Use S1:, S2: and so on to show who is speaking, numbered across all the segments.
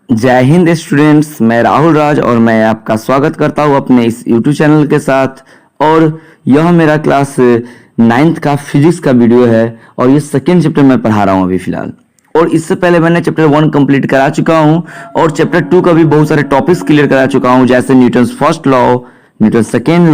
S1: जय हिंद स्टूडेंट्स, मैं राहुल राज और मैं आपका स्वागत करता हूं अपने इस यूट्यूब चैनल के साथ। और यह मेरा क्लास 9th का फिजिक्स का वीडियो है और ये सेकेंड चैप्टर मैं पढ़ा रहा हूं अभी फिलहाल। और इससे पहले मैंने चैप्टर 1 कंप्लीट करा चुका हूं और चैप्टर 2 का भी बहुत सारे टॉपिक्स क्लियर करा चुका हूं, जैसे Newton's first law, Newton second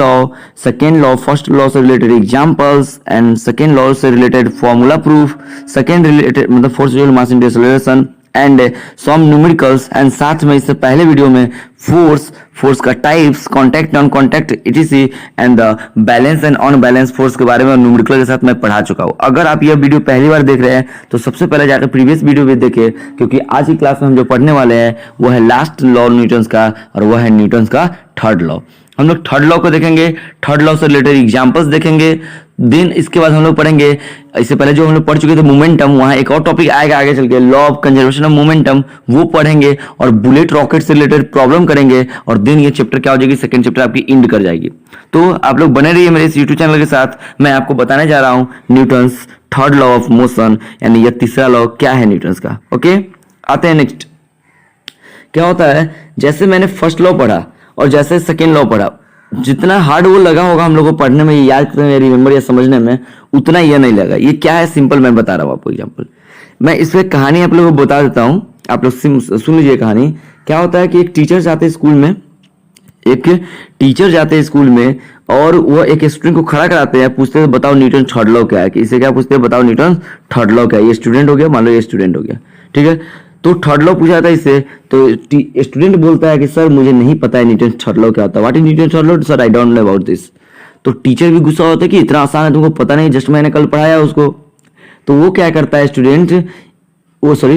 S1: law, first law से related examples and second law से related formula proof, second related मतलब force equal mass in deceleration and some numericals. And साथ में इससे पहले वीडियो में फोर्स का types, contact, non contact, etc and the balance and unbalance force के बारे में न्यूमेरिकल के साथ मैं पढ़ा चुका हूं। अगर आप यह वीडियो पहली बार देख रहे हैं तो सबसे पहले जाकर प्रीवियस वीडियो भी देखिए, क्योंकि आज की क्लास में हम जो पढ़ने वाले हैं वो है लास्ट लॉ न्यूटन्स का और वह है न्यूटन्स का थर्ड लॉ। हम लोग थर्ड लॉ को देखेंगे, थर्ड लॉ से रिलेटेड एग्जांपल्स देखेंगे। देन इसके बाद हम लोग पढ़ेंगे, इससे पहले जो हम लोग पढ़ चुके थे मोमेंटम, वहां एक और टॉपिक आएगा आगे चल के, law of conservation of momentum, वो पढ़ेंगे और बुलेट रॉकेट से रिलेटेड प्रॉब्लम करेंगे। और देन ये चैप्टर क्या हो जाएगी, सेकंड चैप्टर आपकी एंड कर जाएगी। तो आप लोग बने रहिए मेरे इस यूट्यूब चैनल के साथ। मैं आपको बताने जा रहा हूं Newton's third law of motion, यानी ये तीसरा लॉ क्या है न्यूटन्स का। ओके, आते हैं नेक्स्ट। क्या होता है, जैसे मैंने फर्स्ट लॉ पढ़ा और जैसे सेकेंड लॉ पढ़ा, जितना हार्ड वो लगा होगा हम लोग को पढ़ने में, याद करने में, रिमेंबर या समझने में, उतना ये नहीं लगा। ये क्या है, सिंपल मैं बता रहा हूँ आपको एग्जांपल। मैं इस पे कहानी आप लोगों को बता देता हूँ, आप लोग सुन लीजिए कहानी। क्या होता है कि एक टीचर जाते हैं स्कूल में और वो एक स्टूडेंट को खड़ा कराते हैं, पूछते हैं बताओ न्यूटन थर्ड लॉ क्या है। कि इसे क्या पूछते हैं, बताओ न्यूटन थर्ड लॉ क्या है। ये स्टूडेंट हो गया, मान लो ये स्टूडेंट हो गया, ठीक है। तो थर्ड लॉ पूछा था इससे, तो स्टूडेंट बोलता है कि सर मुझे नहीं पता है न्यूटन थर्ड लॉ क्या होता है। What is Newton third law, sir I don't know about this. तो टीचर भी गुस्सा होता है कि इतना आसान है, तुमको पता नहीं, जस्ट मैंने कल पढ़ाया उसको। तो वो क्या करता है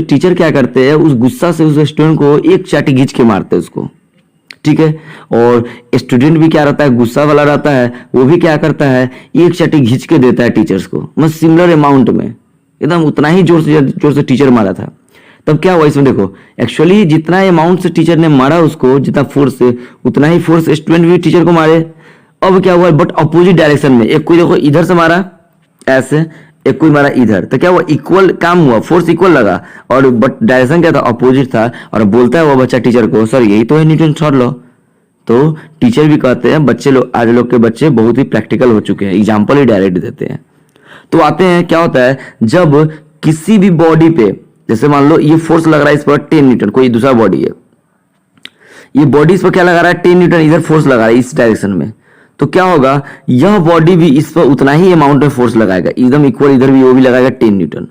S1: टीचर क्या करते हैं, उस गुस्सा से उस स्टूडेंट को एक चाटी घींच के मारते हैं उसको, ठीक है। और स्टूडेंट भी क्या रहता है, गुस्सा वाला रहता है, वो भी क्या करता है, एक चाटी घींच के देता है टीचर्स को, मतलब सिमिलर अमाउंट में, एकदम उतना ही जोर से टीचर मारा था। तब क्या हुआ इसमें देखो, एक्चुअली जितना अमाउंट से टीचर ने मारा उसको, जितना फोर्स से, उतना ही फोर्स स्टूडेंट भी टीचर को मारे। अब क्या हुआ, बट अपोजिट डायरेक्शन में। एक कोई देखो इधर से मारा ऐसे, एक कोई मारा इधर, तो क्या हुआ, इक्वल काम हुआ, फोर्स इक्वल लगा, और बट डायरेक्शन क्या था, अपोजिट था। और बोलता है वो बच्चा टीचर को, सर यही तो है न्यूटन थर्ड लॉ। तो टीचर भी कहते हैं, बच्चे लोग, आज लोग के बच्चे बहुत ही प्रैक्टिकल हो चुके हैं, एग्जाम्पल ही डायरेक्ट देते हैं। तो आते हैं, क्या होता है जब किसी भी बॉडी पे, जैसे मान लो ये फोर्स लग रहा है इस पर 10 न्यूटन, कोई दूसरा बॉडी है, ये बॉडी इस पर क्या लगा रहा है, 10 न्यूटन, इधर फोर्स लगा रहा है इस डायरेक्शन में। तो क्या होगा, यह बॉडी भी इस पर उतना ही अमाउंट में फोर्स लगाएगा, एकदम इक्वल, इधर भी वो भी लगाएगा 10 न्यूटन,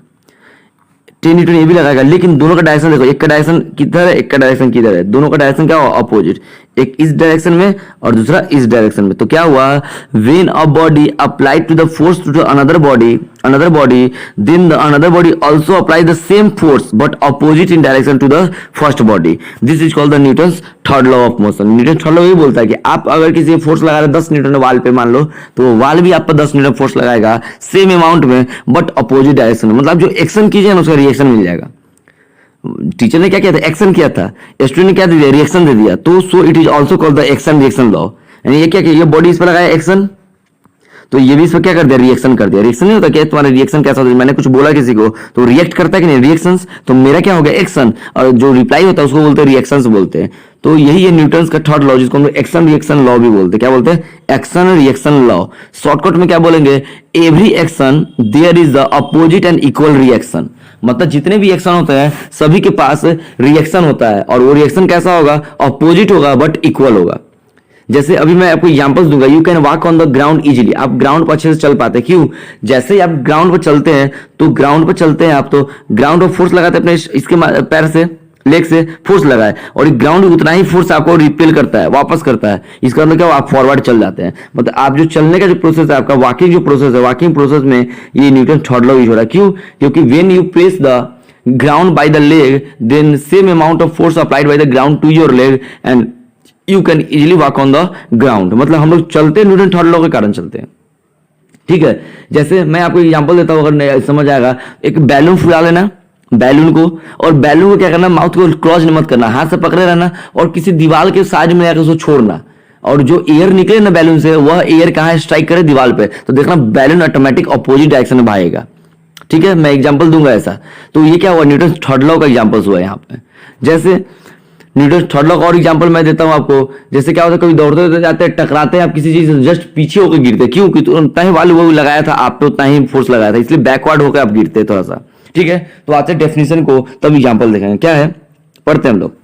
S1: 10 न्यूटन ये भी लगाएगा। लेकिन दोनों का डायरेक्शन देखो, एक का डायरेक्शन किधर है, एक का डायरेक्शन किधर है, दोनों का डायरेक्शन क्या हुआ, अपोजिट, एक इस डायरेक्शन में और दूसरा इस डायरेक्शन में। तो क्या हुआ, when a body applied to the force to another body then the another body also apply the same force but opposite in direction to the first body, this is called the Newton's third law of motion. Newton third law ये बोलता है कि आप अगर किसी force लगा रहे 10 Newton वाल पे मान लो, तो वाल भी आप पर 10 न्यूटन फोर्स लगाएगा सेम अमाउंट में बट अपोजिट डायरेक्शन में। मतलब जो एक्शन कीजिए ना उसका रिएक्शन मिल जाएगा। टीचर ने क्या किया था, एक्शन किया था, स्टूडेंट ने क्या दे दिया, रिएक्शन दे दिया। तो so it is also called the action reaction law. यानी ये क्या किया, ये बॉडी इस पर लगाया एक्शन, तो ये भी इस पर क्या कर दिया, रिएक्शन कर दिया। रिएक्शन नहीं होता क्या, तुम्हारा रिएक्शन कैसा होता है, मैंने कुछ बोला किसी को तो रिएक्ट करता है कि नहीं, रिएक्शंस। तो मेरा क्या हो गया, एक्शन, और जो रिप्लाई होता है उसको बोलते हैं रिएक्शंस बोलते हैं। तो यही है न्यूटन्स का थर्ड लॉ, जिसको हम लोग एक्शन रिएक्शन लॉ भी बोलते हैं। क्या बोलते हैं, एक्शन रिएक्शन लॉ। शॉर्टकट में क्या बोलेंगे, every action there is the opposite and equal reaction. मतलब जितने भी एक्शन होते हैं सभी के पास रिएक्शन होता है, और वो रिएक्शन कैसा होगा, अपोजिट होगा बट इक्वल होगा। जैसे अभी मैं आपको एग्जांपल्स दूंगा, you can walk on the ground easily, आप ग्राउंड पर अच्छे से चल पाते हैं। क्यों, जैसे ही आप ग्राउंड पर चलते हैं, तो ग्राउंड पर चलते हैं आप, तो ग्राउंड पर फोर्स लगाते हैं अपने इसके पैर से, लेग से फोर्स लगाए, और ग्राउंड उतना ही फोर्स आपको रिपेल करता है, वापस करता है। इसका मतलब क्या, आप फॉरवर्ड चल जाते हैं। मतलब आप जो चलने का जो प्रोसेस है, आपका वॉकिंग जो प्रोसेस है, वॉकिंग प्रोसेस में ये न्यूटन थर्ड लॉ यूज हो रहा है। क्यों, क्योंकि when you press the ground by the leg, then same amount of force applied by the ground to your leg and you can easily walk on the ground। मतलब हम लोग चलते Newton third law के कारण चलते हैं, ठीक है। जैसे मैं आपको एग्जांपल देता हूं, अगर समझ आएगा, एक बैलून फुला लेना, बैलून को, और बैलून को क्या करना, माउथ को क्लोज मत करना, हाथ से पकड़े रहना और किसी दीवार के साइड में जाकर उसको छोड़ना, और जो एयर निकले ना बैलून से, वह एयर कहां स्ट्राइक करे, दीवार पे, तो देखना बैलून ऑटोमेटिक अपोजिट डायरेक्शन में भागेगा, ठीक है। मैं एग्जांपल दूंगा ऐसा। तो ये क्या हुआ, न्यूटन थर्ड लॉ का एग्जांपल्स हुआ यहाँ पे। जैसे न्यूटन थर्ड लॉ का और एग्जांपल मैं देता हूं आपको। जैसे क्या होता है, कभी दौड़ते दौड़ते जाते हैं, टकराते हैं आप किसी चीज से, जस्ट पीछे होकर गिरते हैं, क्यों? क्योंकि उतना ही वाल्व वो लगाया था आप पे, उतना ही फोर्स लगाया था, इसलिए बैकवर्ड होकर आप गिरते हैं थोड़ा सा। ठीक है, तो आते हैं डेफिनेशन को, तब एग्जाम्पल देखेंगे क्या है, पढ़ते हैं हम लोग।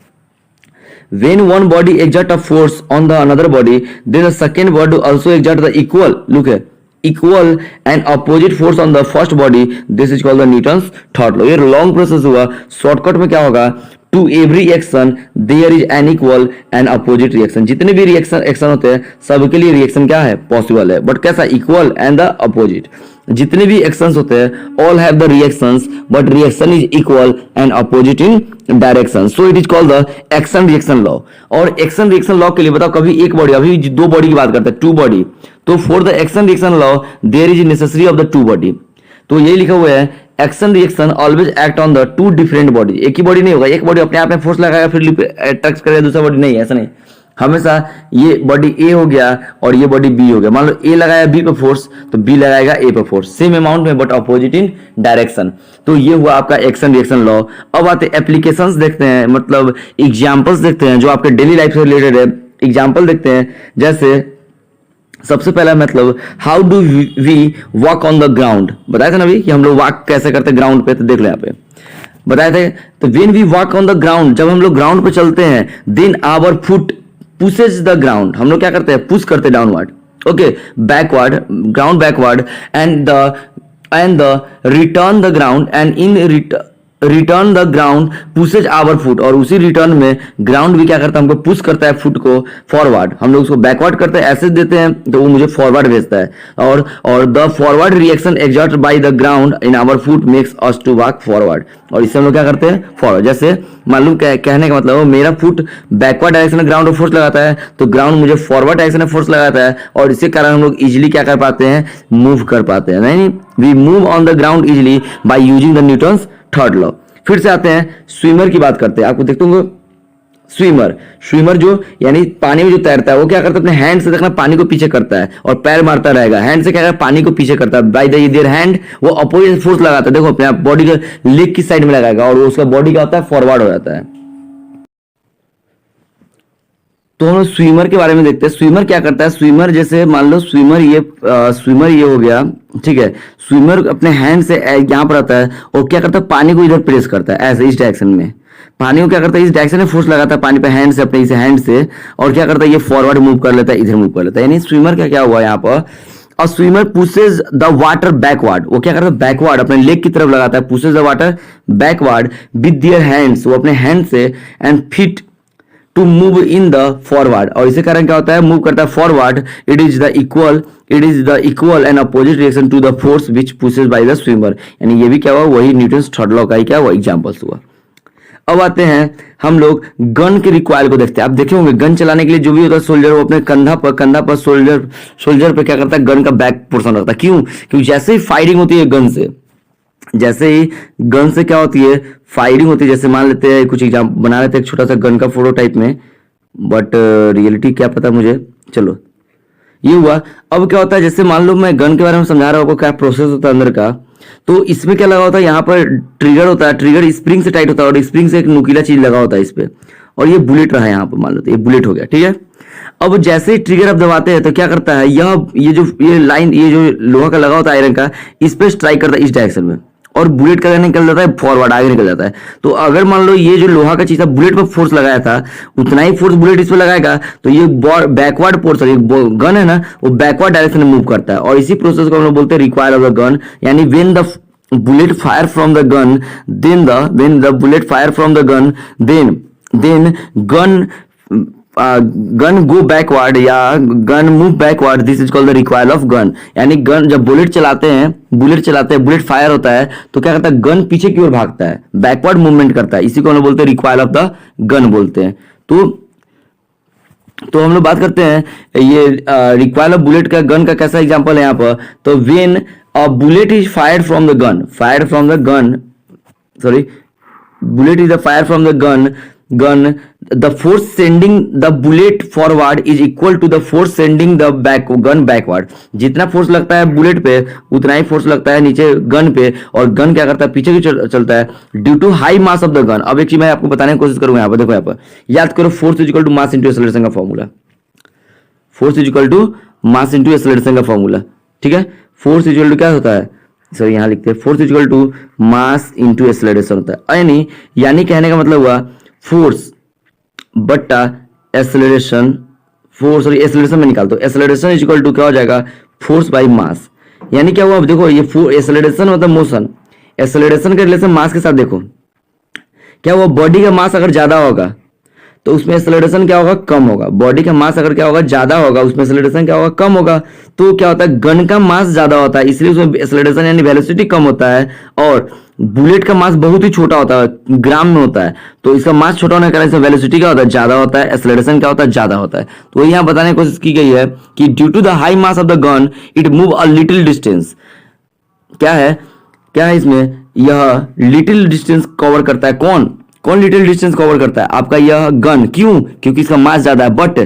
S1: When one body exert a force on the another body, then the second body also exert the equal, look here, equal and opposite force on the first body. This is called the Newton's third law. ये long process हुआ, shortcut में क्या होगा, to every action there is an equal and opposite reaction. जितने भी reaction action होते हैं सबके लिए रिएक्शन क्या है, पॉसिबल है, बट कैसा, इक्वल एंड द अपोजिट। जितने भी एक्शंस होते हैं all have the reactions, but reaction is equal and opposite in direction, so it is called the action reaction law. और एक्शन रिएक्शन लॉ के लिए बताओ, कभी एक बॉडी, अभी दो बॉडी की बात करते हैं, टू बॉडी, तो for the action reaction law there is necessary of the two body. तो ये लिखा हुआ है, action reaction always act on the two different body. एक ही बॉडी नहीं होगा, एक बॉडी अपने आप में फोर्स लगाएगा फिर अट्रैक्ट करेगा, दूसरा बॉडी नहीं, ऐसा नहीं। हमेशा ये बॉडी ए हो गया और ये बॉडी बी हो गया, मान लो ए लगाया बी पे फोर्स तो बी लगाएगा ए पे फोर्स, सेम अमाउंट में बट अपोजिट इन डायरेक्शन। तो ये हुआ आपका एक्शन रिएक्शन लॉ। अब आते एप्लीकेशंस देखते हैं, मतलब एग्जांपल्स देखते हैं जो आपके डेली लाइफ से रिलेटेड है। एग्जांपल देखते हैं, जैसे सबसे पहला मतलब how do we walk on the ground, बताया था ना अभी कि हम लोग वॉक कैसे करते हैं ग्राउंड पे, तो देख लो यहाँ पे बताए थे। तो when we walk on the ground, जब हम लोग ग्राउंड पे चलते हैं, then our foot pushes the ground, हम लोग क्या करते हैं, पुश करते हैं downward, okay, backward, ground backward, and the return the ground, and in return the ground pushes our foot, और उसी रिटर्न में ग्राउंड भी क्या करता है, हमको पुश करता है फुट को फॉरवर्ड। हम लोग उसको बैकवर्ड करते हैं, ऐसे देते हैं तो वो मुझे फॉरवर्ड भेजता है, और the forward reaction exert by the ground in our foot makes us to walk forward, और इससे हम लोग क्या करते हैं, फॉरवर्ड। जैसे मालूम कहने का मतलब मेरा फुट बैकवर्ड डायरेक्शन में ग्राउंड में फोर्स लगाता है, तो ग्राउंड मुझे फॉरवर्ड डायरेक्शन में फोर्स लगाता है, और इसके कारण हम लोग इजिली क्या कर पाते हैं, मूव कर पाते हैं। नहीं, we move on the ground easily by using the Newton's third law. फिर से आते हैं स्विमर की बात करते हैं, आपको देखते होंगे स्विमर जो यानी पानी में जो तैरता है वो क्या करता है, अपने हैंड से देखना पानी को पीछे करता है और पैर मारता रहेगा, हैंड से क्या करता है, पानी को पीछे करता है, बाय देयर हैंड वो अपोजिट फोर्स लगाता है, देखो अपने आप बॉडी के लेग की साइड में लगाएगा और उसका बॉडी क्या होता है, फॉरवर्ड हो जाता है। तो हम स्विमर के बारे में देखते हैं। स्विमर क्या करता है, स्विमर जैसे मान लो स्विमर ये हो गया, ठीक है, स्विमर अपने हैंड से यहाँ पर आता है और क्या करता है, पानी को इधर प्रेस करता है, ऐसे इस डायरेक्शन में पानी को क्या करता है, इस डायरेक्शन में फोर्स लगाता है पानी पे हैंड से, अपने इस हैंड से, और क्या करता है, ये फॉरवर्ड मूव कर लेता है, इधर मूव कर लेता है। यानी स्विमर का क्या हुआ यहाँ पर, और swimmer pushes the water backward, वो क्या करता है, बैकवर्ड अपने लेग की तरफ लगाता है, pushes the water backward with their hands, वो अपने हैंड से, and fit to move in the forward, और इसी कारण क्या होता है, मूव करता है forward. It is the equal and opposite reaction to the force which pushes by the swimmer. यानी ये भी क्या हुआ, वही न्यूटन्स थर्ड लॉ का ही क्या हुआ, एग्जांपल्स हुआ। अब आते हैं हम लोग गन के रिक्वायर को देखते हैं। आप देखे होंगे गन चलाने के लिए जो भी होता है सोल्जर, वो अपने कंधा पर सोल्जर पे क्या करता है, गन का बैक पोर्शन रखता है। क्यों? क्योंकि जैसे ही फायरिंग होती है गन से, जैसे ही गन से क्या होती है, फायरिंग होती है, जैसे मान लेते हैं कुछ एग्जाम्पल बना लेते हैं एक छोटा सा गन का फोटो टाइप में, बट रियलिटी क्या पता मुझे, चलो ये हुआ। अब क्या होता है, जैसे मान लो मैं गन के बारे में समझा रहा हूँ क्या प्रोसेस होता है अंदर का, तो इसमें क्या लगा होता है, यहाँ पर ट्रिगर होता है, ट्रिगर स्प्रिंग से टाइट होता है और स्प्रिंग से एक नुकीला चीज लगा होता है इस पे, और ये बुलेट रहा है यहाँ पर, मान लो तो ये बुलेट हो गया, ठीक है। अब जैसे ही ट्रिगर आप दबाते हैं तो क्या करता है, ये लाइन, ये जो लोहा का लगा होता है आयरन का, इस पे स्ट्राइक करता है इस डायरेक्शन में, और बुलेट का निकल जाता है फॉरवर्ड, आगे निकल जाता है। तो अगर मान लो ये जो लोहा का चीज था बुलेट पर फोर्स लगाया था, उतना ही फोर्स बुलेट इस पे लगाएगा, तो ये बैकवर्ड पोर्शन, ये गन है ना, वो बैकवर्ड डायरेक्शन में मूव करता है, और इसी प्रोसेस को हम लोग बोलते हैं रिक्वायर ऑफ द गन। यानी when the bullet fire from the gun, when the bullet fire from the gun, then gun go backward या gun move backward, this is called the recoil of gun. यानी gun जब bullet चलाते हैं, bullet fire होता है तो क्या करता है, गन पीछे की ओर भागता है, बैकवर्ड मूवमेंट करता है, इसी को हम लोग बोलते हैं रिक्वायल ऑफ द गन बोलते हैं। तो हम लोग बात करते हैं ये रिक्वायल ऑफ बुलेट का, गन का कैसा एग्जांपल है यहाँ पर, तो when a bullet is fired from the gun, bullet is fire from the gun, gun the force sending the bullet forward is equal to the force sending the gun backward. जितना force लगता है bullet पे उतना ही force लगता है नीचे gun पे, और गन क्या करता है पीछे की चलता है due to high mass of the gun. अब एक चीज मैं आपको बताने की कोशिश करूंगा, यहाँ पर देखो, यहाँ पर याद करो force is equal to mass into acceleration का formula. Force is equal to mass into acceleration का फॉर्मूला, ठीक है। फोर्स इज इक्वल टू क्या होता है, सर यहाँ लिखते हैं force is equal to mass into acceleration होता है। यानी कहने का मतलब हुआ फोर्स बट्टा एक्सेलरेशन, फोर्स और एक्सेलरेशन में निकाल दो, एक्सेलरेशन इज इक्वल टू क्या हो जाएगा फोर्स बाई मास। यानी क्या हुआ, अब देखो ये एक्सेलरेशन मतलब मोशन, एक्सेलरेशन का रिलेशन मास के साथ देखो क्या हुआ, बॉडी का मास अगर ज्यादा होगा तो उसमें एक्सेलरेशन क्या होगा कम होगा, बॉडी का मास अगर क्या होगा ज्यादा होगा उसमें एक्सेलरेशन क्या होगा कम होगा। तो क्या होता है गन का मास ज्यादा होता है इसलिए उसमें एक्सेलरेशन यानी वेलोसिटी कम होता है, और बुलेट का मास बहुत ही छोटा होता है, ग्राम में होता है, तो इसका मास छोटा होने के कारण इसमें वेलोसिटी क्या होता है ज्यादा होता है, एक्सेलरेशन क्या होता है ज्यादा होता है। तो यहाँ बताने की कोशिश की गई है कि due to the high mass of the gun it move a little distance. क्या है इसमें, यह लिटिल डिस्टेंस कवर करता है। कौन लिटिल डिस्टेंस कवर करता है, आपका यह गन। क्यों, क्योंकि इसका मास ज्यादा है। बट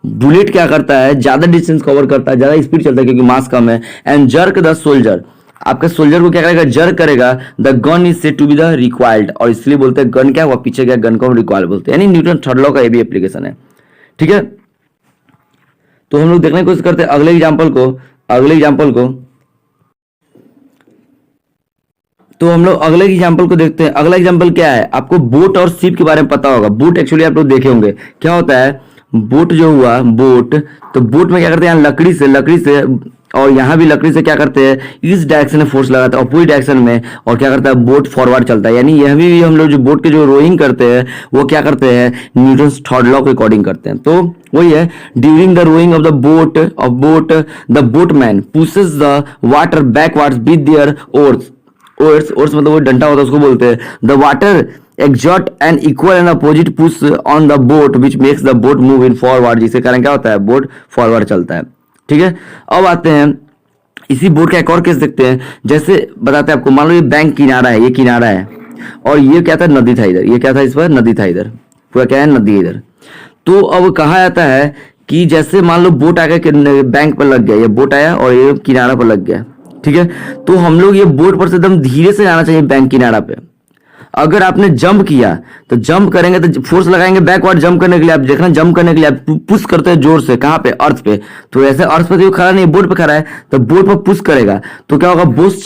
S1: बुलेट क्या करता है ज्यादा डिस्टेंस कवर करता है, ज्यादा स्पीड चलता है क्योंकि मास कम है। एंड जर्क द सोल्जर, आपका सोल्जर को क्या करेगा जर्क करेगा, the gun is said to be the required, और इसलिए बोलते हैं गन क्या हुआ पीछे क्या, गन को रिक्वायर्ड बोलते हैं। यानी न्यूटन थर्ड लॉ का ये भी एप्लीकेशन है, ठीक है। तो हम लोग देखने की कोशिश करते हैं अगले एग्जाम्पल को। तो हम लोग अगले एग्जांपल को देखते हैं। अगला एग्जांपल क्या है, आपको बोट और शिप के बारे में पता होगा। बोट एक्चुअली आप लोग देखे होंगे क्या होता है, बोट जो हुआ बोट, तो बोट में क्या करते हैं यहाँ लकड़ी से और यहाँ भी लकड़ी से क्या करते हैं इस डायरेक्शन में फोर्स लगाते हैं अपोजिट डायरेक्शन में, और क्या करता है बोट फॉरवर्ड चलता है। यानी यह भी हम लोग जो बोट के जो रोइंग करते हैं वो क्या करते हैं न्यूटन थर्ड लॉ के अकॉर्डिंग करते हैं। तो वही है, during the rowing of the boat the boatman pushes the water backwards with their oars मतलब वो डंडा होता है उसको बोलते हैं। The water exert an equal and opposite push on the boat which makes the boat move in forward, जिसके कारण क्या होता है बोट फॉरवर्ड चलता है, ठीक है। अब आते हैं इसी बोट का एक और केस देखते हैं। जैसे बताते हैं आपको, मान लो ये बैंक किनारा है, ये किनारा है और ये क्या था नदी था इधर, ये क्या था इस पर नदी था इधर, पूरा क्या है नदी इधर। तो अब कहा जाता है कि जैसे मान लो बोट आके बैंक पर लग गया, ये बोट आया और ये किनारा पर लग गया, ठीक है। तो हम लोग ये बोट पर से एकदम धीरे से जाना चाहिए बैंक किनारा पे। अगर आपने जंप किया तो जंप करेंगे तो फोर्स लगाएंगे बैकवर्ड जंप करने के लिए, आप देखना जंप करने के लिए आप पुश करते हैं जोर से, कहां पे अर्थ पे। तो ऐसे अर्थ पे तो खड़ा नहीं बोट पे खड़ा है, तो बोट पर पुश करेगा तो क्या होगा बोट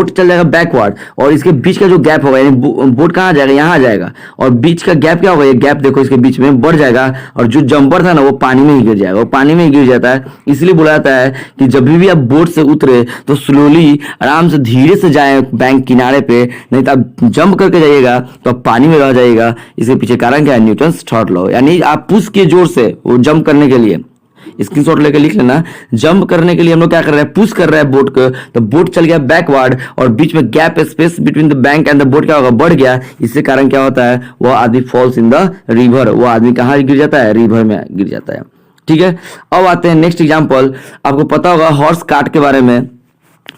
S1: चल जाएगा बैकवर्ड, और इसके बीच का जो गैप होगा यानी बोट कहां जाएगा यहाँ आ जाएगा, और बीच का गैप क्या होगा ये गैप देखो इसके बीच में बढ़ जाएगा, और जो जंपर था ना वो पानी में ही गिर जाएगा, वो पानी में ही गिर जाता है। इसलिए बोला जाता है कि जब भी आप बोट से उतरे तो स्लोली आराम से धीरे से जाए बैंक किनारे पे, नहीं तो आप जंप करके जाइएगा तो आप पानी में रह जाइएगा। इसके पीछे कारण क्या है न्यूटन्स थर्ड लॉ। यानी आप पुश के जोर से वो जंप करने के लिए, स्क्रीनशॉट लेकर लिख लेना, जंप करने के लिए हम लोग क्या कर रहे हैं पुश कर रहे हैं बोट को, तो बोट चल गया बैकवर्ड और बीच में gap space between the bank and the boat क्या होगा बढ़ गया। इससे कारण क्या होता है वो आदमी फॉल्स इन द रिवर, वो आदमी कहां गिर जाता है रिवर में गिर जाता है, ठीक है। अब आते हैं नेक्स्ट एग्जांपल। आपको पता होगा हॉर्स कार्ट के बारे में,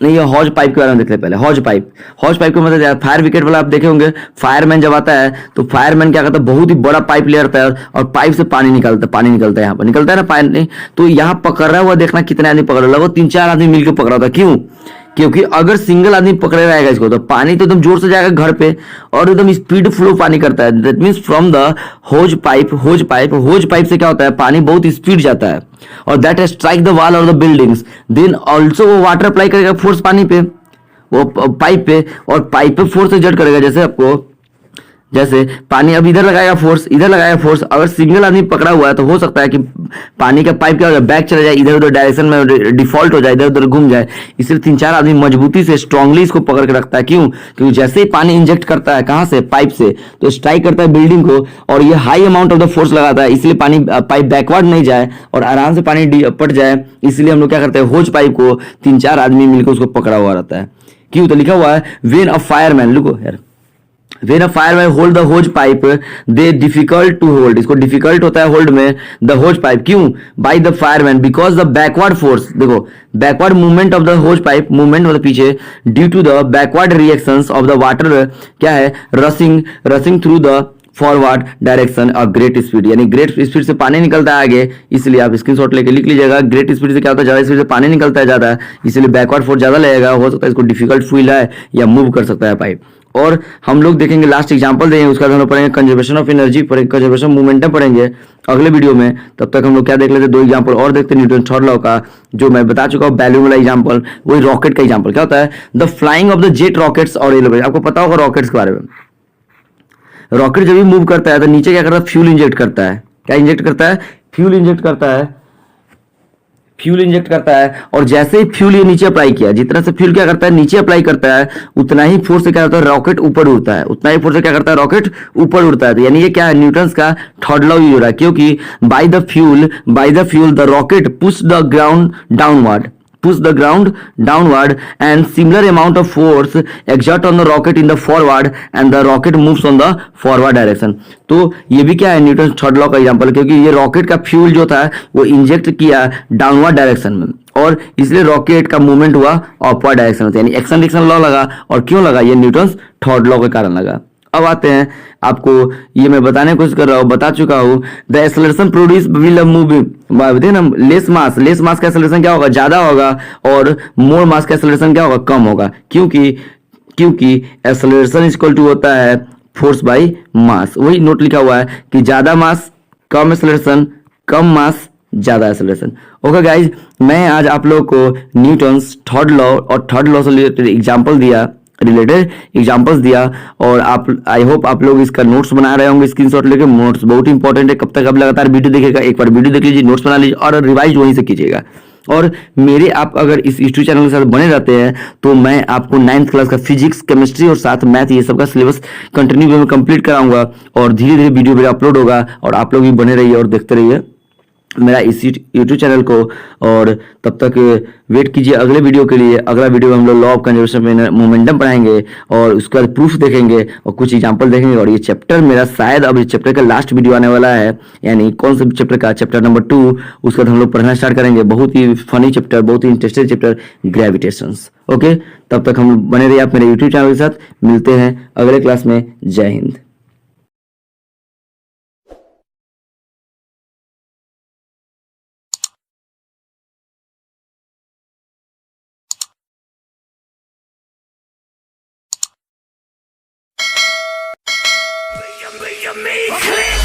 S1: नहीं ये हॉज पाइप के बारे में देखते हैं पहले। हॉज पाइप को मतलब फायर विकेट वाला आप देखे होंगे, फायरमैन जब आता है तो फायरमैन क्या करता है बहुत ही बड़ा पाइप ले आता है और पाइप से पानी निकलता है यहाँ पर निकलता है ना पानी। तो यहाँ पकड़ रहा हुआ देखना कितने आदमी पकड़ रहा है, 3-4 आदमी मिलकर पकड़ रहा था। क्यों, क्योंकि अगर सिंगल आदमी पकड़े रहेगा इसको तो पानी तो एकदम जोर से जाएगा घर पे और एकदम स्पीड फ्लो पानी करता है। That means from the hose pipe से क्या होता है पानी बहुत स्पीड जाता है और दैट स्ट्राइक द वॉल और द बिल्डिंग्स, देन ऑल्सो वो वाटर अप्लाई करेगा फोर्स पानी पे, वो पाइप पे, और पाइप पे फोर्स एग्जर्ट करेगा। जैसे पानी अब इधर लगाएगा फोर्स, अगर सिंगल आदमी पकड़ा हुआ है तो हो सकता है कि पानी का पाइप क्या हो जाए बैक चला जाए, इधर उधर डायरेक्शन में डिफॉल्ट हो जाए, इधर उधर घूम जाए। इसलिए 3-4 आदमी मजबूती से स्ट्रांगली इसको पकड़ के रखता है। क्यों, क्योंकि जैसे ही पानी इंजेक्ट करता है कहां से पाइप से तो स्ट्राइक करता है बिल्डिंग को और ये high amount of the force लगाता है, इसलिए पानी पाइप बैकवर्ड नहीं जाए और आराम से पानी पट जाए। इसलिए हम लोग क्या करते हैं होज पाइप को 3-4 आदमी मिलकर उसको पकड़ा हुआ रहता है। क्यों, तो लिखा हुआ है व्हेन अ फायरमैन, लुको यार, When a fireman hold the hose pipe, they difficult to hold. इसको difficult होता है hold में the hose pipe. क्यों? By the fireman because the backward force. देखो backward movement of the hose pipe, movement मतलब पीछे due to the backward reactions of the water क्या है rushing through the forward direction और great speed, यानी great speed से पानी निकलता है आगे, इसलिए आप स्क्रीनशॉट लेके लिख लीजिएगा। ग्रेट स्पीड से क्या होता है, ज्यादा स्पीड से पानी निकलता है ज्यादा, इसलिए बैकवर्ड फोर्स ज्यादा लगेगा, हो सकता है इसको डिफिकल्ट फील है या मूव कर सकता है पाइप। और हम लोग देखेंगे लास्ट एग्जांपल देंगे, उसका हम लोग पढ़ेंगे conservation of energy, conservation momentum पढ़ेंगे अगले वीडियो में। तब तक हम लोग क्या देख लेते हैं, दो एग्जांपल और देखते हैं न्यूटन थर्ड लॉ का, जो मैं बता चुका हूँ बैलून वाला एग्जांपल, वही रॉकेट का एग्जांपल। क्या होता है, the flying of the jet rockets और एरोप्लेन। आपको पता होगा रॉकेट्स के बारे में, रॉकेट जब भी मूव करता है तो नीचे क्या करता है, फ्यूल इंजेक्ट करता है। क्या इंजेक्ट करता है, फ्यूल इंजेक्ट करता है, फ्यूल इंजेक्ट करता है। और जैसे ही फ्यूल ये नीचे अप्लाई किया, जितना से फ्यूल क्या करता है, नीचे अप्लाई करता है, उतना ही फोर्स से क्या होता है, रॉकेट ऊपर उड़ता है, उतना ही फोर्स से क्या करता है, रॉकेट ऊपर उड़ता है। तो यानी ये क्या है, न्यूटन्स का थर्ड लॉ यूज हो रहा है, क्योंकि by the fuel the rocket push the ground downward, push the ground downward, and similar amount of force exert on the rocket in the forward and the rocket moves on the forward direction। तो ये भी क्या है, Newton third law का example, क्योंकि ये rocket का fuel जो था वो इंजेक्ट किया डाउनवर्ड डायरेक्शन में, और इसलिए रॉकेट का मूवमेंट हुआ अपवर्ड डायरेक्शन में, यानी एक्शन रिएक्शन लॉ लगा। और क्यों लगा, ये न्यूटन थर्ड लॉ के कारण लगा। अब आते हैं, आपको ये मैं बताने की कोशिश कर रहा हूँ, बता चुका हूँ। The acceleration produce will move less mass, less मास का एक्सेलरेशन क्या होगा, ज्यादा होगा, और मोर मास का एक्सेलरेशन क्या होगा, कम होगा। क्योंकि एक्सेलरेशन इक्वल टू होता है फोर्स बाई मास। वही नोट लिखा हुआ है कि ज्यादा मास कम एक्सेलरेशन, कम मास ज्यादा एक्सेलरेशन। ओके गाइज, मैं आज आप लोगों को न्यूटन्स थर्ड लॉ और थर्ड लॉ से रिलेटेड एग्जांपल्स दिया, और आप आई होप आप लोग इसका नोट्स बना रहे होंगे स्क्रीनशॉट लेके। नोट्स बहुत इंपॉर्टेंट है, कब तक आप लगातार वीडियो देखेगा, एक बार वीडियो देख लीजिए, नोट्स बना लीजिए और रिवाइज वहीं से कीजिएगा। और मेरे आप अगर इस यूट्यूब चैनल के साथ बने रहते हैं तो मैं आपको 9th क्लास का फिजिक्स, केमिस्ट्री और साथ मैथ, ये सब का सिलेबस कंटिन्यू वे में कंप्लीट कराऊंगा, और धीरे धीरे वीडियो मेरा अपलोड होगा, और आप लोग भी बने रहिए और देखते रहिए मेरा इस यूट्यूब चैनल को। और तब तक वेट कीजिए अगले वीडियो के लिए। अगला वीडियो में हम लोग लॉ ऑफ कंजर्वेशन में मोमेंटम पढ़ाएंगे, और उसका प्रूफ देखेंगे और कुछ एग्जांपल देखेंगे। और ये चैप्टर मेरा शायद अब इस चैप्टर का लास्ट वीडियो आने वाला है, यानी कौन सा चैप्टर का, चैप्टर नंबर 2, उसका हम लोग पढ़ना स्टार्ट करेंगे। बहुत ही फनी चैप्टर, बहुत ही इंटरेस्टिंग चैप्टर, ग्रेविटेशंस। ओके, तब तक हम बने रहिए आप मेरे यूट्यूब चैनल के साथ। मिलते हैं अगले क्लास में। जय हिंद।
S2: You make